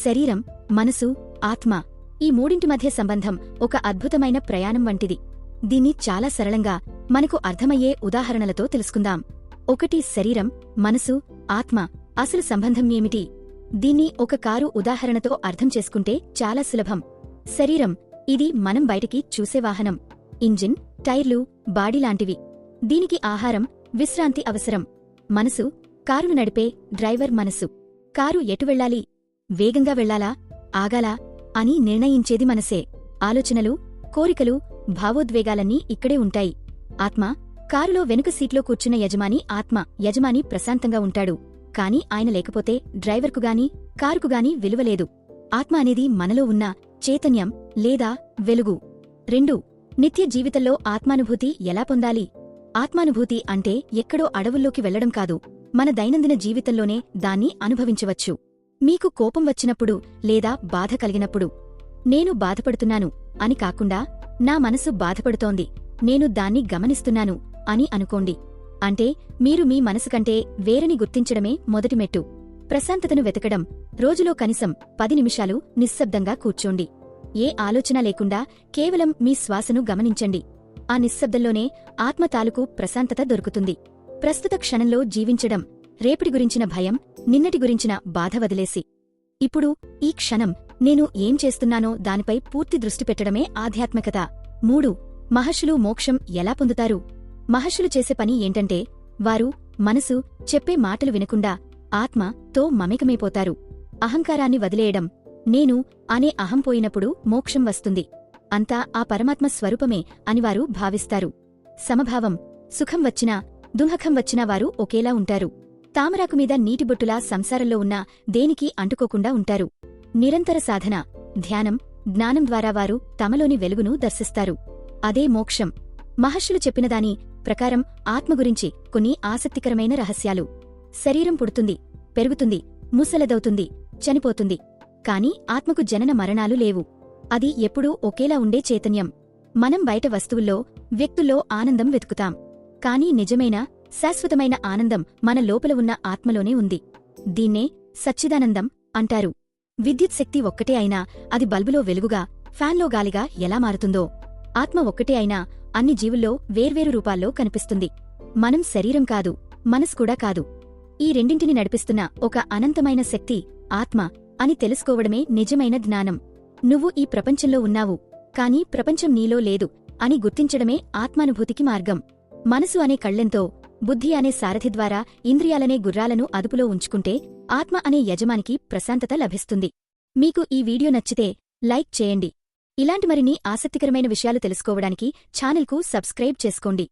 శరీరం, మనసు, ఆత్మ ఈ మూడింటి మధ్య సంబంధం ఒక అద్భుతమైన ప్రయాణం వంటిది. దీన్ని చాలా సరళంగా మనకు అర్థమయ్యే ఉదాహరణలతో తెలుసుకుందాం. 1 శరీరం, మనసు, ఆత్మ అసలు సంబంధం ఏమిటి? దీన్ని ఒక కారు ఉదాహరణతో అర్థం చేసుకుంటే చాలా సులభం. శరీరం, ఇది మనం బయటికి చూసే వాహనం. ఇంజిన్, టైర్లు, బాడీ లాంటివి. దీనికి ఆహారం, విశ్రాంతి అవసరం. మనసు, కారును నడిపే డ్రైవర్ మనసు. కారు ఎటు వెళ్ళాలి, వేగంగా వెళ్లాలా, ఆగాలా అని నిర్ణయించేది మనసే. ఆలోచనలు, కోరికలు, భావోద్వేగాలన్నీ ఇక్కడే ఉంటాయి. ఆత్మ, కారులో వెనుక సీట్లో కూర్చున్న యజమాని ప్రశాంతంగా ఉంటాడు. కాని ఆయన లేకపోతే డ్రైవర్కుగాని, కారుకుగాని విలువలేదు. ఆత్మ అనేది మనలో ఉన్న చైతన్యం లేదా వెలుగు. 2 నిత్య జీవితంలో ఆత్మానుభూతి ఎలా పొందాలి? ఆత్మానుభూతి అంటే ఎక్కడో అడవుల్లోకి వెళ్లడం కాదు, మన దైనందిన జీవితంలోనే దాన్ని అనుభవించవచ్చు. మీకు కోపం వచ్చినప్పుడు లేదా బాధ కలిగినప్పుడు, నేను బాధపడుతున్నాను అని కాకుండా, నా మనసు బాధపడుతోంది, నేను దాన్ని గమనిస్తున్నాను అని అనుకోండి. అంటే మీరు మీ మనసు కంటే వేరని గుర్తించడమే మొదటి మెట్టు. ప్రశాంతతను వెతకడం. రోజులో కనీసం 10 నిమిషాలు నిశ్శబ్దంగా కూర్చోండి. ఏ ఆలోచన లేకుండా కేవలం మీ శ్వాసను గమనించండి. ఆ నిశ్శబ్దంలోనే ఆత్మ తాలూకు ప్రశాంతత దొరుకుతుంది. ప్రస్తుత క్షణంలో జీవించడం. రేపటి గురించిన భయం, నిన్నటి గురించిన బాధ వదిలేసి, ఇప్పుడు ఈ క్షణం నేను ఏం చేస్తున్నానో దానిపై పూర్తి దృష్టి పెట్టడమే ఆధ్యాత్మికత. 3 మహర్షులు మోక్షం ఎలా పొందుతారు? మహర్షులు చేసే పని ఏంటంటే, వారు మనసు చెప్పే మాటలు వినకుండా ఆత్మతో మమేకమైపోతారు. అహంకారాన్ని వదిలేయడం. నేను అనే అహం పోయినప్పుడు మోక్షం వస్తుంది. అంతా ఆ పరమాత్మ స్వరూపమే అని వారు భావిస్తారు. సమభావం. సుఖం వచ్చినా, దుఃఖం వచ్చినా వారు ఒకేలా ఉంటారు. తామరాకు మీద నీటిబొట్టులా సంసారంలో ఉన్న దేనికి అంటుకోకుండా ఉంటారు. నిరంతర సాధన, ధ్యానం, జ్ఞానం ద్వారా వారు తమలోని వెలుగును దర్శిస్తారు. అదే మోక్షం. మహర్షులు చెప్పినదాని ప్రకారం ఆత్మ గురించి కొన్ని ఆసక్తికరమైన రహస్యాలు. శరీరం పుడుతుంది, పెరుగుతుంది, ముసలదవుతుంది, చనిపోతుంది. కాని ఆత్మకు జనన మరణాలు లేవు. అది ఎప్పుడూ ఒకేలా ఉండే చైతన్యం. మనం బయట వస్తువుల్లో, వ్యక్తుల్లో ఆనందం వెతుకుతాం. కానీ నిజమైన, శాశ్వతమైన ఆనందం మన లోపల ఉన్న ఆత్మలోనే ఉంది. దీన్నే సచ్చిదానందం అంటారు. విద్యుత్ శక్తి ఒక్కటే అయినా అది బల్బులో వెలుగుగా, ఫ్యాన్లో గాలిగా ఎలా మారుతుందో, ఆత్మ ఒక్కటే అయినా అన్ని జీవుల్లో వేర్వేరు రూపాల్లో కనిపిస్తుంది. మనం శరీరం కాదు, మనసు కూడా కాదు. ఈ రెండింటిని నడిపిస్తున్న ఒక అనంతమైన శక్తి ఆత్మ అని తెలుసుకోవడమే నిజమైన జ్ఞానం. నువ్వు ఈ ప్రపంచంలో ఉన్నావు, కాని ప్రపంచం నీలో లేదు అని గుర్తించడమే ఆత్మానుభూతికి మార్గం. మనసు అనే కళ్లెంతో, బుద్ధి అనే సారథి ద్వారా ఇంద్రియాలనే గుర్రాలను అదుపులో ఉంచుకుంటే ఆత్మ అనే యజమానికి ప్రశాంతత లభిస్తుంది. మీకు ఈ వీడియో నచ్చితే లైక్ చేయండి. ఇలాంటి మరిన్ని ఆసక్తికరమైన విషయాలు తెలుసుకోవడానికి ఛానల్కు సబ్స్క్రైబ్ చేసుకోండి.